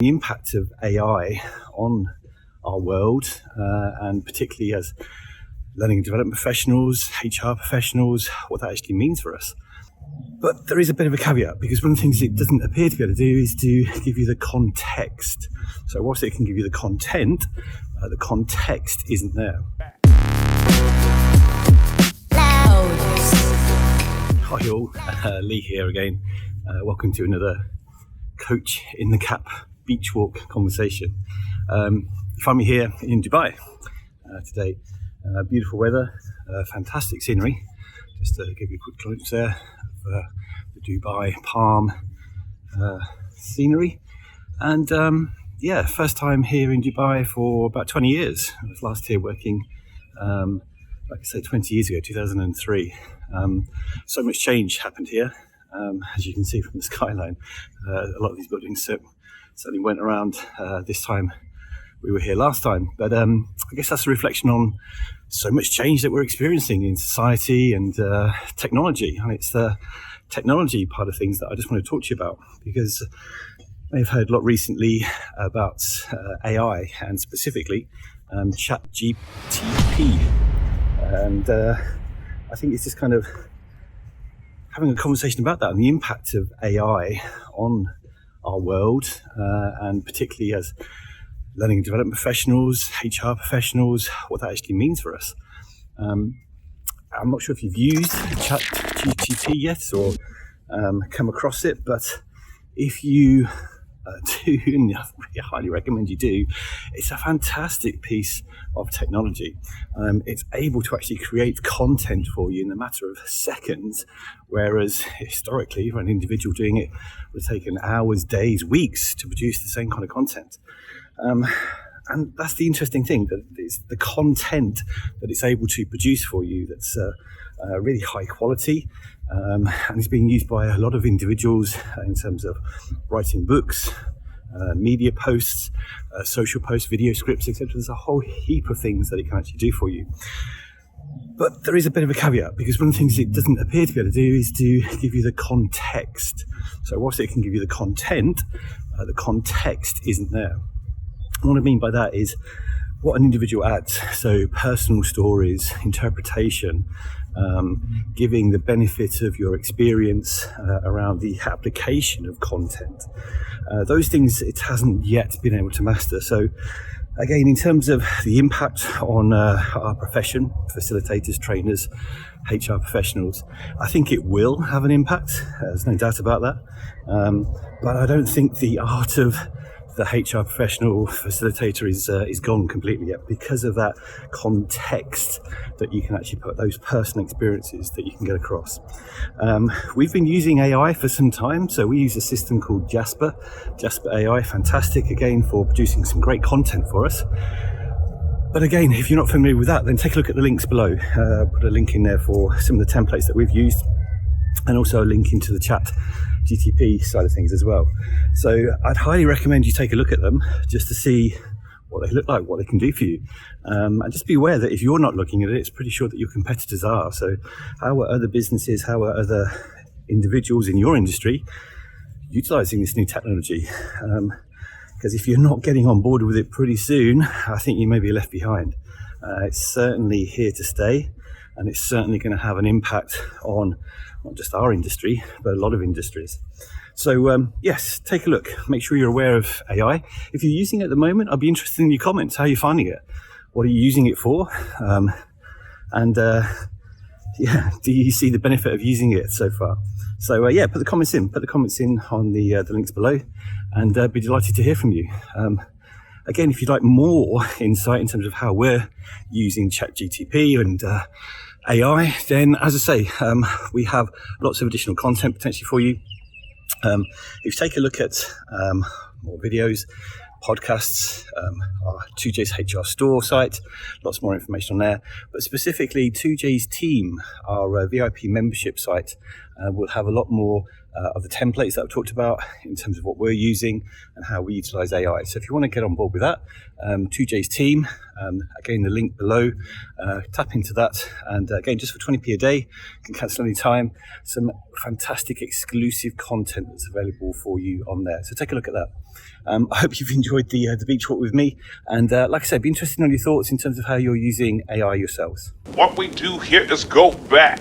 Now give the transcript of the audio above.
The impact of AI on our world, and particularly as learning and development professionals, HR professionals, what that actually means for us. But there is a bit of a caveat, because one of the things it doesn't appear to be able to do is to give you the context. So whilst it can give you the content, the context isn't there. Hi all, Lee here again. Welcome to another Coach in the Cap beach walk conversation. You find me here in Dubai today. Beautiful weather, fantastic scenery. Just to give you a quick glimpse there of the Dubai palm scenery. And first time here in Dubai for about 20 years. I was last here working, like I say, 20 years ago, 2003. So much change happened here, as you can see from the skyline. A lot of these buildings certainly went around this time we were here last time. But I guess that's a reflection on so much change that we're experiencing in society and technology. And it's the technology part of things that I just want to talk to you about, because I've heard a lot recently about AI and specifically CHATGPT. And I think it's just kind of having a conversation about that and the impact of AI on our world, and particularly as learning and development professionals, HR professionals, what that actually means for us. I'm not sure if you've used ChatGPT yet or come across it, but if you do, and I highly recommend you do, it's a fantastic piece of technology. It's able to actually create content for you in a matter of seconds, whereas historically for an individual doing it would have taken hours, days, weeks to produce the same kind of content. And that's the interesting thing, that it's the content that it's able to produce for you that's really high quality, and it's being used by a lot of individuals in terms of writing books, media posts, social posts, video scripts, etc. There's a whole heap of things that it can actually do for you. But there is a bit of a caveat, because one of the things it doesn't appear to be able to do is to give you the context. So whilst it can give you the content isn't there. What I mean by that is what an individual adds. So personal stories, interpretation, giving the benefit of your experience around the application of content. Those things it hasn't yet been able to master. So again, in terms of the impact on our profession, facilitators, trainers, HR professionals, I think it will have an impact. There's no doubt about that. But I don't think the art of the HR professional facilitator is gone completely yet, because of that context that you can actually put, those personal experiences that you can get across. We've been using AI for some time, so we use a system called Jasper AI, fantastic again for producing some great content for us. But again, if you're not familiar with that, then take a look at the links below. Put a link in there for some of the templates that we've used, and also a link into the ChatGPT side of things as well. So I'd highly recommend you take a look at them just to see what they look like, what they can do for you. And just be aware that if you're not looking at it, it's pretty sure that your competitors are. So how are other businesses, how are other individuals in your industry utilizing this new technology? Because if you're not getting on board with it pretty soon, I think you may be left behind. It's certainly here to stay, and it's certainly going to have an impact on not just our industry, but a lot of industries. So yes, take a look. Make sure you're aware of AI. If you're using it at the moment, I'd be interested in your comments. How are you finding it? What are you using it for? Do you see the benefit of using it so far? So put the comments in. Put the comments in on the links below, and be delighted to hear from you. Again, if you'd like more insight in terms of how we're using ChatGPT and AI, then as I say, we have lots of additional content potentially for you. If you take a look at more videos, podcasts, our TooJAYS HR store site, lots more information on there. But specifically, TooJAYS team, our VIP membership site, will have a lot more of the templates that I've talked about in terms of what we're using and how we utilize AI. So if you want to get on board with that, TooJAYS team, again, the link below, tap into that. And again, just for 20p a day, you can cancel any time. Some fantastic exclusive content that's available for you on there. So take a look at that. I hope you've enjoyed the beach walk with me. And like I said, be interested in your thoughts in terms of how you're using AI yourselves. What we do here is go back.